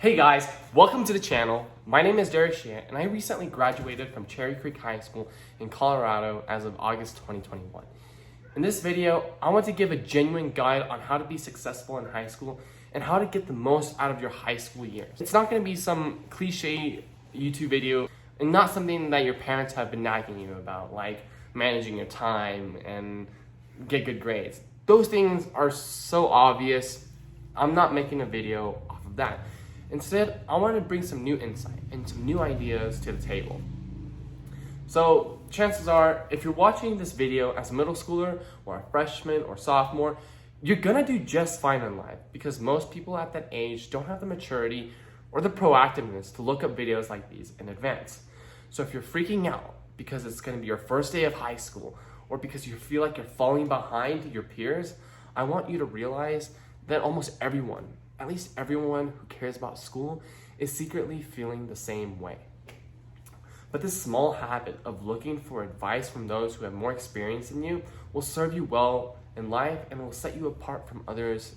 Hey guys, welcome to the channel. My name is Derek Shea, and I recently graduated from Cherry Creek High School in Colorado as of August 2021. In this video, I want to give a genuine guide on how to be successful in high school and how to get the most out of your high school years. It's not going to be some cliche YouTube video and not something that your parents have been nagging you about, like managing your time and get good grades. Those things are so obvious. I'm not making a video off of that. Instead, I want to bring some new insight and some new ideas to the table. So chances are, if you're watching this video as a middle schooler or a freshman or sophomore, you're gonna do just fine in life because most people at that age don't have the maturity or the proactiveness to look up videos like these in advance. So if you're freaking out because it's gonna be your first day of high school or because you feel like you're falling behind your peers, I want you to realize that almost everyone, at least everyone who cares about school, is secretly feeling the same way. But this small habit of looking for advice from those who have more experience than you will serve you well in life and will set you apart from others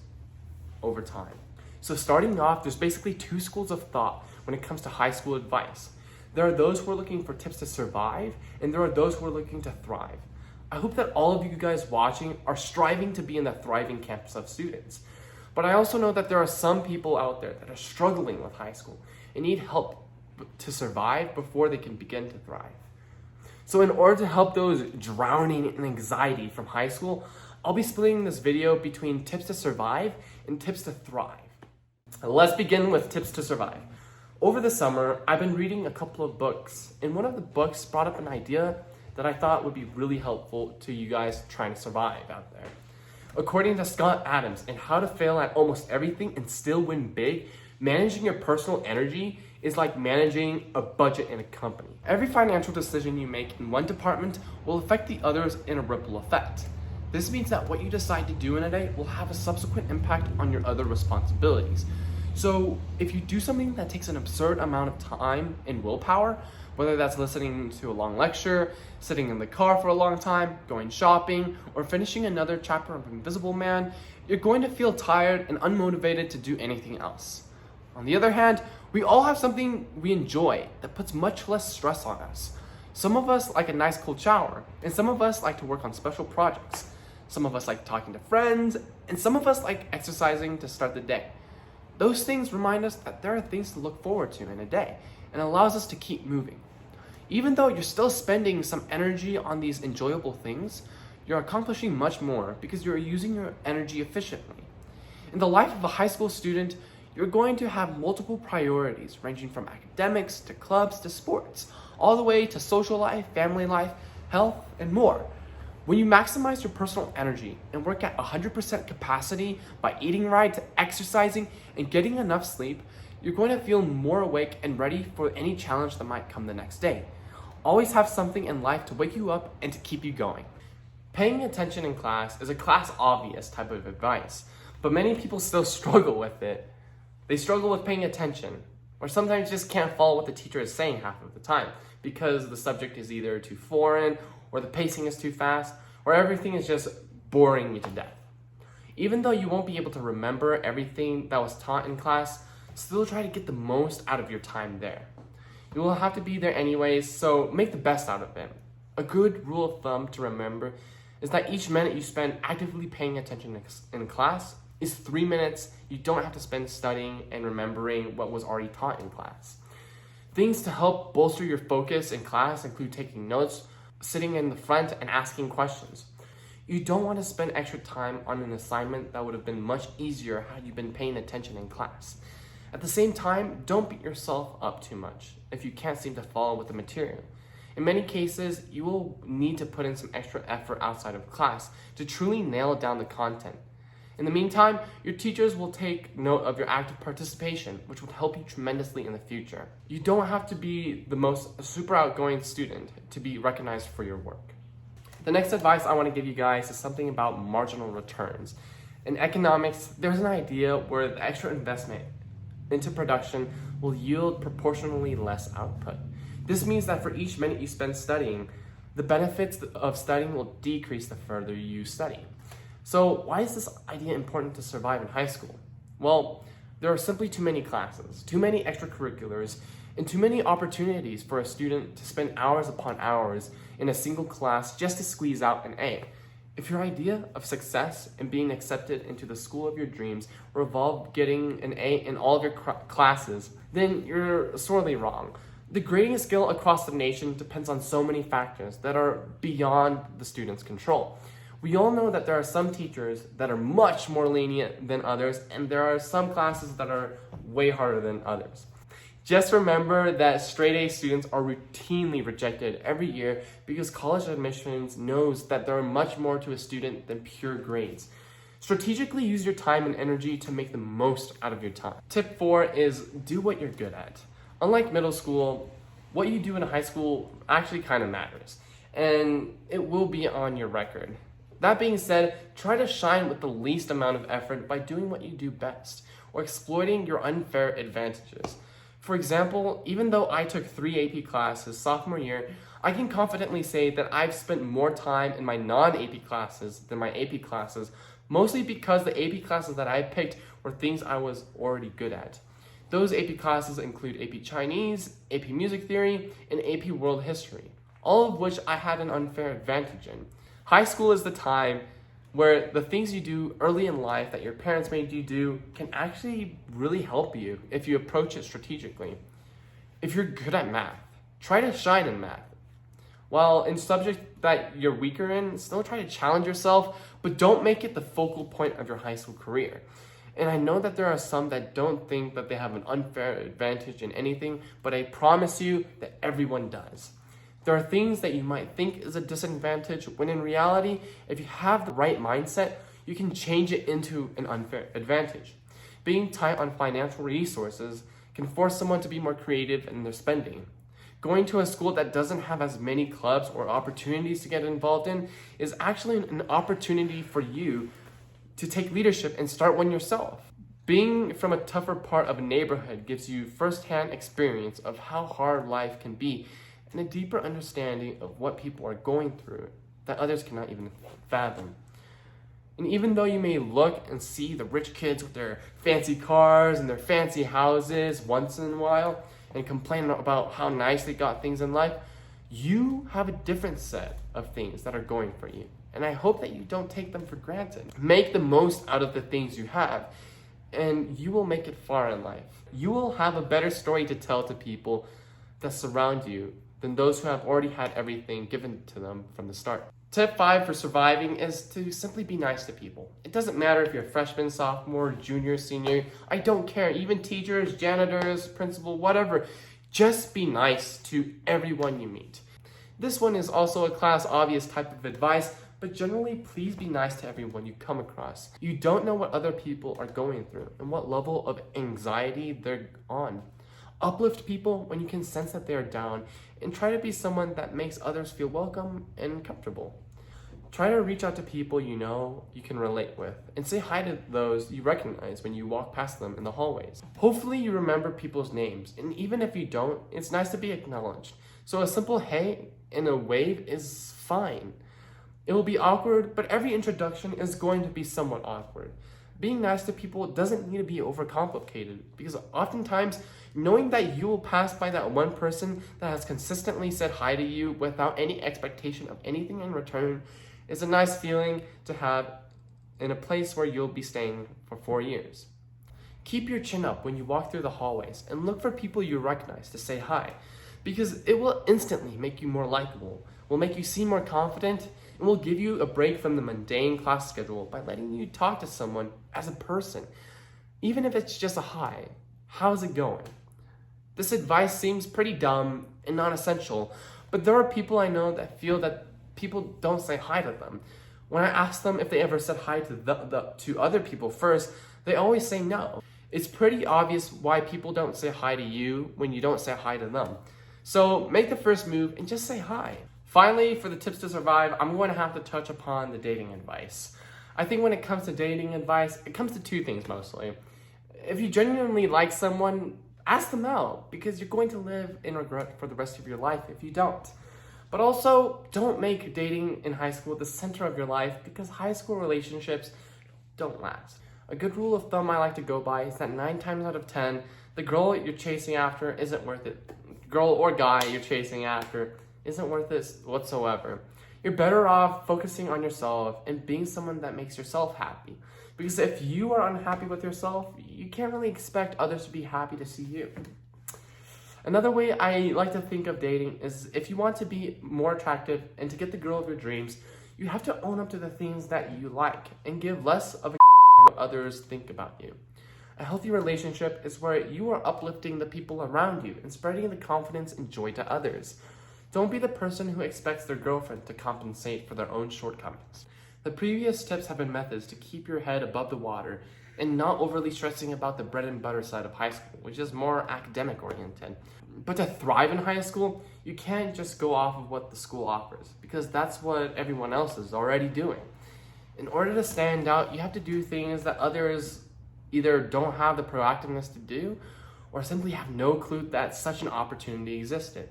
over time. So starting off, there's basically two schools of thought when it comes to high school advice. There are those who are looking for tips to survive, and there are those who are looking to thrive. I hope that all of you guys watching are striving to be in the thriving campus of students. But I also know that there are some people out there that are struggling with high school and need help to survive before they can begin to thrive. So in order to help those drowning in anxiety from high school, I'll be splitting this video between tips to survive and tips to thrive. Let's begin with tips to survive. Over the summer, I've been reading a couple of books, and one of the books brought up an idea that I thought would be really helpful to you guys trying to survive out there. According to Scott Adams in How to Fail at Almost Everything and Still Win Big, managing your personal energy is like managing a budget in a company. Every financial decision you make in one department will affect the others in a ripple effect. This means that what you decide to do in a day will have a subsequent impact on your other responsibilities. So if you do something that takes an absurd amount of time and willpower, whether that's listening to a long lecture, sitting in the car for a long time, going shopping, or finishing another chapter of Invisible Man, you're going to feel tired and unmotivated to do anything else. On the other hand, we all have something we enjoy that puts much less stress on us. Some of us like a nice cold shower, and some of us like to work on special projects. Some of us like talking to friends, and some of us like exercising to start the day. Those things remind us that there are things to look forward to in a day and allows us to keep moving. Even though you're still spending some energy on these enjoyable things, you're accomplishing much more because you're using your energy efficiently. In the life of a high school student, you're going to have multiple priorities ranging from academics to clubs to sports, all the way to social life, family life, health, and more. When you maximize your personal energy and work at 100% capacity by eating right, exercising, and getting enough sleep, you're going to feel more awake and ready for any challenge that might come the next day. Always have something in life to wake you up and to keep you going. Paying attention in class is a class obvious type of advice, but many people still struggle with it. They struggle with paying attention, or sometimes just can't follow what the teacher is saying half of the time because the subject is either too foreign, or the pacing is too fast, or everything is just boring you to death. Even though you won't be able to remember everything that was taught in class, still try to get the most out of your time there. You will have to be there anyways, so make the best out of it. A good rule of thumb to remember is that each minute you spend actively paying attention in class is 3 minutes you don't have to spend studying and remembering what was already taught in class. Things to help bolster your focus in class include taking notes, sitting in the front and asking questions. You don't want to spend extra time on an assignment that would have been much easier had you been paying attention in class. At the same time, don't beat yourself up too much if you can't seem to follow with the material. In many cases, you will need to put in some extra effort outside of class to truly nail down the content. In the meantime, your teachers will take note of your active participation, which would help you tremendously in the future. You don't have to be the most super outgoing student to be recognized for your work. The next advice I want to give you guys is something about marginal returns. In economics, there's an idea where the extra investment into production will yield proportionally less output. This means that for each minute you spend studying, the benefits of studying will decrease the further you study. So why is this idea important to survive in high school? Well, There are simply too many classes, too many extracurriculars, and too many opportunities for a student to spend hours upon hours in a single class just to squeeze out an A. If your idea of success and being accepted into the school of your dreams revolved getting an A in all of your classes, then you're sorely wrong. The grading scale across the nation depends on so many factors that are beyond the student's control. We all know that there are some teachers that are much more lenient than others, and there are some classes that are way harder than others. Just remember that straight A students are routinely rejected every year because college admissions knows that there are much more to a student than pure grades. Strategically use your time and energy to make the most out of your time. Tip 4 is do what you're good at. Unlike middle school, what you do in high school actually kind of matters, and it will be on your record. That being said, try to shine with the least amount of effort by doing what you do best or exploiting your unfair advantages. For example, even though I took 3 AP classes sophomore year, I can confidently say that I've spent more time in my non-AP classes than my AP classes, mostly because the AP classes that I picked were things I was already good at. Those AP classes include AP Chinese, AP Music Theory, and AP World History, all of which I had an unfair advantage in. High school is the time where the things you do early in life that your parents made you do can actually really help you if you approach it strategically. If you're good at math, try to shine in math. While in subjects that you're weaker in, still try to challenge yourself, but don't make it the focal point of your high school career. And I know that there are some that don't think that they have an unfair advantage in anything, but I promise you that everyone does. There are things that you might think is a disadvantage when in reality, if you have the right mindset, you can change it into an unfair advantage. Being tight on financial resources can force someone to be more creative in their spending. Going to a school that doesn't have as many clubs or opportunities to get involved in is actually an opportunity for you to take leadership and start one yourself. Being from a tougher part of a neighborhood gives you firsthand experience of how hard life can be and a deeper understanding of what people are going through that others cannot even fathom. And even though you may look and see the rich kids with their fancy cars and their fancy houses once in a while and complain about how nice they got things in life, you have a different set of things that are going for you. And I hope that you don't take them for granted. Make the most out of the things you have, and you will make it far in life. You will have a better story to tell to people that surround you than those who have already had everything given to them from the start. Tip 5 for surviving is to simply be nice to people. It doesn't matter if you're a freshman, sophomore, junior, senior, I don't care. Even teachers, janitors, principal, whatever. Just be nice to everyone you meet. This one is also a class obvious type of advice, but generally please be nice to everyone you come across. You don't know what other people are going through and what level of anxiety they're on. Uplift people when you can sense that they are down, and try to be someone that makes others feel welcome and comfortable. Try to reach out to people you know you can relate with, and say hi to those you recognize when you walk past them in the hallways. Hopefully you remember people's names, and even if you don't, it's nice to be acknowledged. So a simple hey and a wave is fine. It will be awkward, but every introduction is going to be somewhat awkward. Being nice to people doesn't need to be overcomplicated, because oftentimes knowing that you will pass by that one person that has consistently said hi to you without any expectation of anything in return is a nice feeling to have in a place where you'll be staying for 4 years. Keep your chin up when you walk through the hallways and look for people you recognize to say hi, because it will instantly make you more likable, will make you seem more confident, and will give you a break from the mundane class schedule by letting you talk to someone as a person, even if it's just a hi. How's it going? This advice seems pretty dumb and non-essential, but there are people I know that feel that people don't say hi to them. When I ask them if they ever said hi to to other people first, they always say no. It's pretty obvious why people don't say hi to you when you don't say hi to them. So make the first move and just say hi. Finally, for the tips to survive, I'm going to have to touch upon the dating advice. I think when it comes to dating advice, it comes to 2 things mostly. If you genuinely like someone, ask them out, because you're going to live in regret for the rest of your life if you don't. But also, don't make dating in high school the center of your life, because high school relationships don't last. A good rule of thumb I like to go by is that 9 times out of 10, the girl you're chasing after isn't worth it. Girl or guy you're chasing after isn't worth it whatsoever. You're better off focusing on yourself and being someone that makes yourself happy. Because if you are unhappy with yourself, you can't really expect others to be happy to see you. Another way I like to think of dating is if you want to be more attractive and to get the girl of your dreams, you have to own up to the things that you like and give less of a what others think about you. A healthy relationship is where you are uplifting the people around you and spreading the confidence and joy to others. Don't be the person who expects their girlfriend to compensate for their own shortcomings. The previous tips have been methods to keep your head above the water and not overly stressing about the bread and butter side of high school, which is more academic oriented. But to thrive in high school, you can't just go off of what the school offers, because that's what everyone else is already doing. In order to stand out, you have to do things that others either don't have the proactiveness to do or simply have no clue that such an opportunity existed.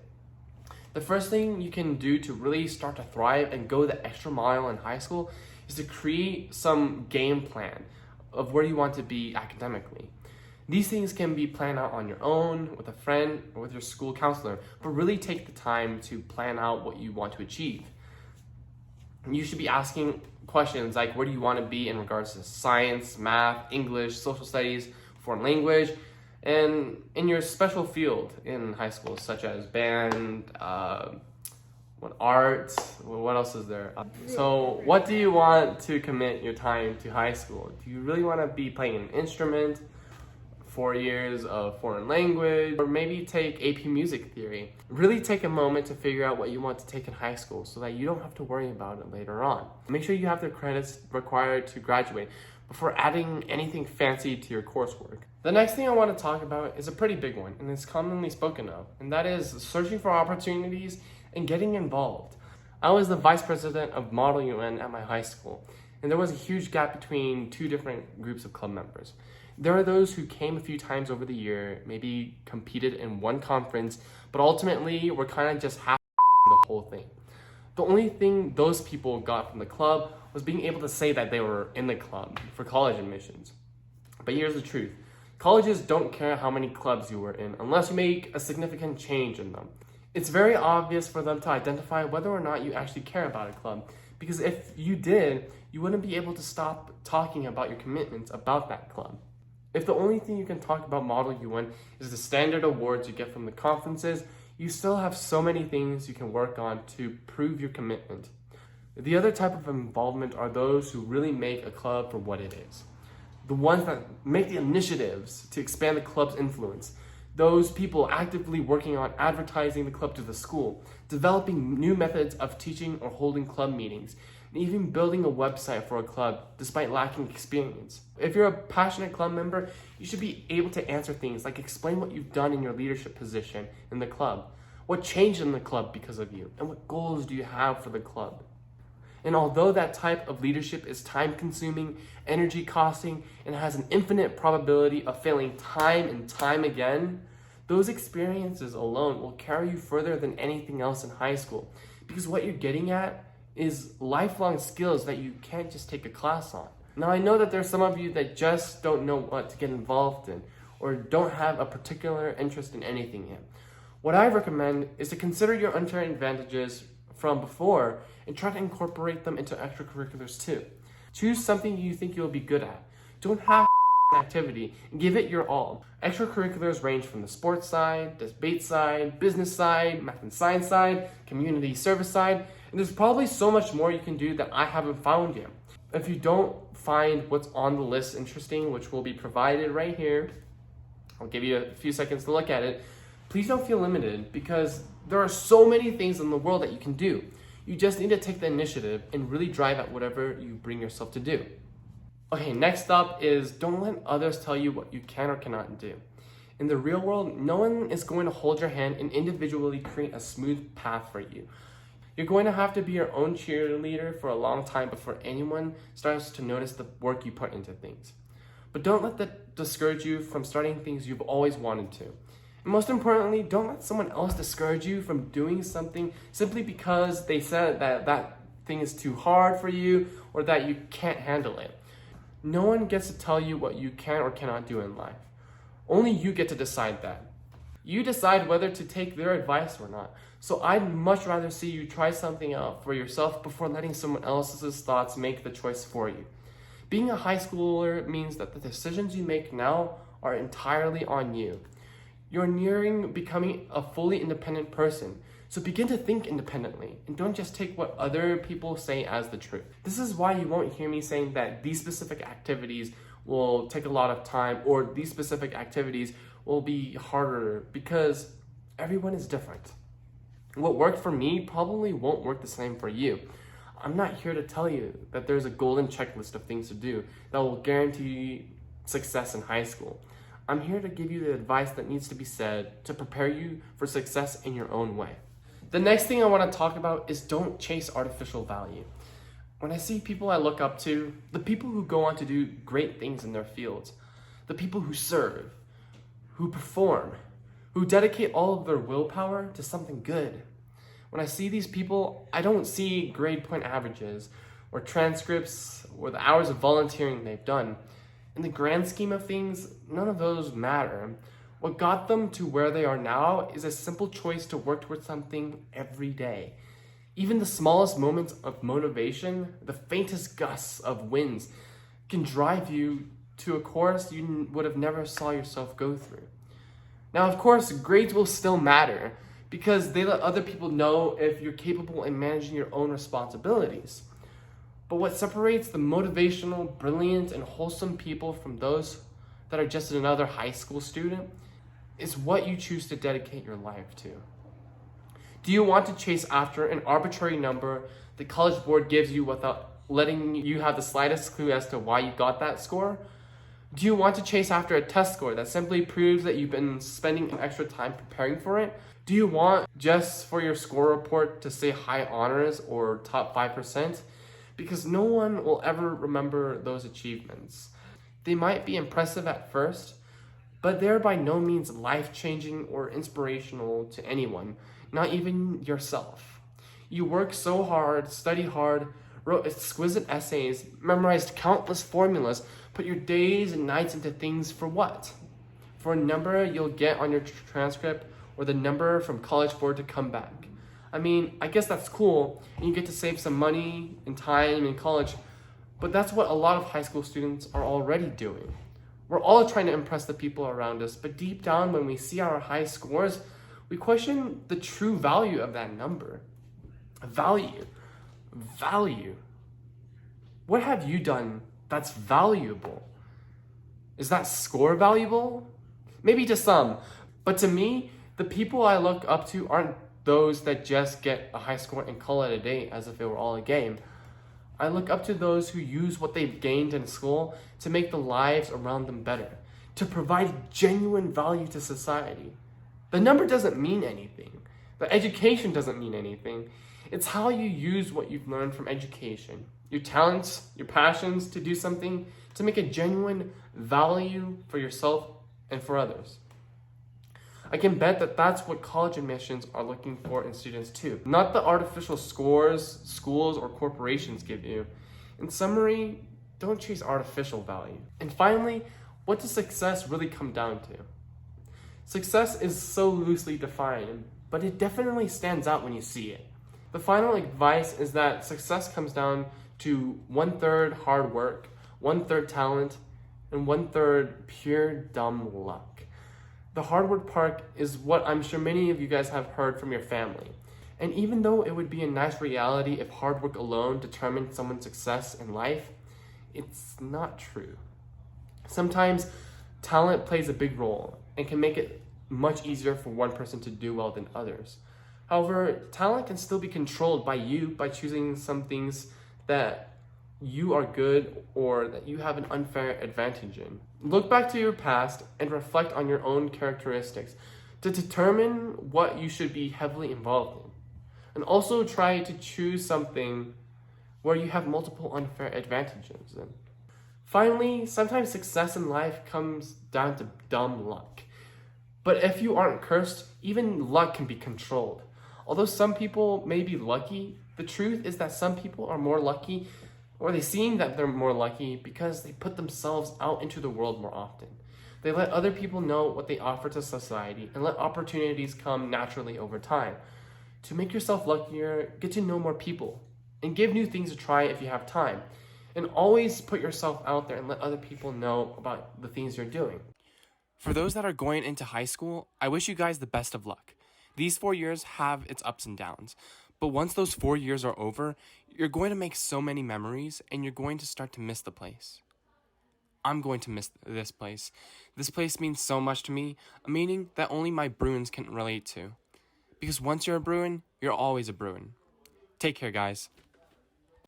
The first thing you can do to really start to thrive and go the extra mile in high school is to create some game plan of where you want to be academically. These things can be planned out on your own, with a friend, or with your school counselor, but really take the time to plan out what you want to achieve. You should be asking questions like, where do you want to be in regards to science, math, English, social studies, foreign language, and in your special field in high school, such as band, art, what else is there? So what do you want to commit your time to high school? Do you really want to be playing an instrument, 4 years of foreign language, or maybe take AP Music Theory? Really take a moment to figure out what you want to take in high school so that you don't have to worry about it later on. Make sure you have the credits required to graduate before adding anything fancy to your coursework. The next thing I want to talk about is a pretty big one, and it's commonly spoken of, and that is searching for opportunities and getting involved. I was the vice president of Model UN at my high school, and there was a huge gap between two different groups of club members. There are those who came a few times over the year, maybe competed in one conference, but ultimately were kind of just half the whole thing. The only thing those people got from the club was being able to say that they were in the club for college admissions. But here's the truth. Colleges don't care how many clubs you were in unless you make a significant change in them. It's very obvious for them to identify whether or not you actually care about a club, because if you did, you wouldn't be able to stop talking about your commitments about that club. If the only thing you can talk about Model UN is the standard awards you get from the conferences, you still have so many things you can work on to prove your commitment. The other type of involvement are those who really make a club for what it is. The ones that make the initiatives to expand the club's influence. Those people actively working on advertising the club to the school, developing new methods of teaching or holding club meetings, and even building a website for a club despite lacking experience. If you're a passionate club member, you should be able to answer things like explain what you've done in your leadership position in the club, what changed in the club because of you, and what goals do you have for the club. And although that type of leadership is time-consuming, energy costing, and has an infinite probability of failing time and time again, those experiences alone will carry you further than anything else in high school, because what you're getting at is lifelong skills that you can't just take a class on. Now, I know that there's some of you that just don't know what to get involved in or don't have a particular interest in anything yet. What I recommend is to consider your unfair advantages from before and try to incorporate them into extracurriculars too. Choose something you think you'll be good at. Don't have activity and give it your all. Extracurriculars range from the sports side, debate side, business side, math and science side, community service side, and there's probably so much more you can do that I haven't found yet. If you don't find what's on the list interesting, which will be provided right here, I'll give you a few seconds to look at it, please don't feel limited because there are so many things in the world that you can do. You just need to take the initiative and really drive at whatever you bring yourself to do. Okay, next up is don't let others tell you what you can or cannot do. In the real world, no one is going to hold your hand and individually create a smooth path for you. You're going to have to be your own cheerleader for a long time before anyone starts to notice the work you put into things. But don't let that discourage you from starting things you've always wanted to. And most importantly, don't let someone else discourage you from doing something simply because they said that that thing is too hard for you or that you can't handle it. No one gets to tell you what you can or cannot do in life. Only you get to decide that. You decide whether to take their advice or not. So I'd much rather see you try something out for yourself before letting someone else's thoughts make the choice for you. Being a high schooler means that the decisions you make now are entirely on you. You're nearing becoming a fully independent person. So begin to think independently and don't just take what other people say as the truth. This is why you won't hear me saying that these specific activities will take a lot of time or these specific activities will be harder, because everyone is different. What worked for me probably won't work the same for you. I'm not here to tell you that there's a golden checklist of things to do that will guarantee success in high school. I'm here to give you the advice that needs to be said to prepare you for success in your own way. The next thing I want to talk about is don't chase artificial value. When I see people I look up to, the people who go on to do great things in their fields, the people who serve, who perform, who dedicate all of their willpower to something good. When I see these people, I don't see grade point averages or transcripts or the hours of volunteering they've done. In the grand scheme of things, none of those matter. What got them to where they are now is a simple choice to work towards something every day. Even the smallest moments of motivation, the faintest gusts of winds, can drive you to a course you would have never saw yourself go through. Now, of course, grades will still matter because they let other people know if you're capable in managing your own responsibilities. But what separates the motivational, brilliant, and wholesome people from those that are just another high school student is what you choose to dedicate your life to. Do you want to chase after an arbitrary number the college board gives you without letting you have the slightest clue as to why you got that score? Do you want to chase after a test score that simply proves that you've been spending extra time preparing for it? Do you want just for your score report to say high honors or top 5%? Because no one will ever remember those achievements. They might be impressive at first, but they're by no means life-changing or inspirational to anyone, not even yourself. You work so hard, study hard, wrote exquisite essays, memorized countless formulas, put your days and nights into things for what? For a number you'll get on your transcript or the number from College Board to come back. I mean, I guess that's cool, and you get to save some money and time in college, but that's what a lot of high school students are already doing. We're all trying to impress the people around us, but deep down when we see our high scores, we question the true value of that number. Value. What have you done that's valuable? Is that score valuable? Maybe to some, but to me, the people I look up to aren't those that just get a high score and call it a day as if it were all a game. I look up to those who use what they've gained in school to make the lives around them better, to provide genuine value to society. The number doesn't mean anything. The education doesn't mean anything. It's how you use what you've learned from education, your talents, your passions to do something to make a genuine value for yourself and for others. I can bet that that's what college admissions are looking for in students too. Not the artificial scores schools or corporations give you. In summary, don't chase artificial value. And finally, what does success really come down to? Success is so loosely defined, but it definitely stands out when you see it. The final advice is that success comes down to 1/3 hard work, 1/3 talent, and 1/3 pure dumb luck. The hard work part is what I'm sure many of you guys have heard from your family. And even though it would be a nice reality if hard work alone determined someone's success in life, it's not true. Sometimes talent plays a big role and can make it much easier for one person to do well than others. However, talent can still be controlled by you by choosing some things that you are good or that you have an unfair advantage in. Look back to your past and reflect on your own characteristics to determine what you should be heavily involved in. And also try to choose something where you have multiple unfair advantages in. Finally, sometimes success in life comes down to dumb luck. But if you aren't cursed, even luck can be controlled. Although some people may be lucky, the truth is that some people are more lucky Or they seem that they're more lucky because they put themselves out into the world more often. They let other people know what they offer to society and let opportunities come naturally over time. To make yourself luckier, get to know more people and give new things a try if you have time. And always put yourself out there and let other people know about the things you're doing. For those that are going into high school, I wish you guys the best of luck. These 4 years have its ups and downs, but once those 4 years are over, you're going to make so many memories and you're going to start to miss the place. I'm going to miss this place. This place means so much to me, a meaning that only my Bruins can relate to. Because once you're a Bruin, you're always a Bruin. Take care, guys.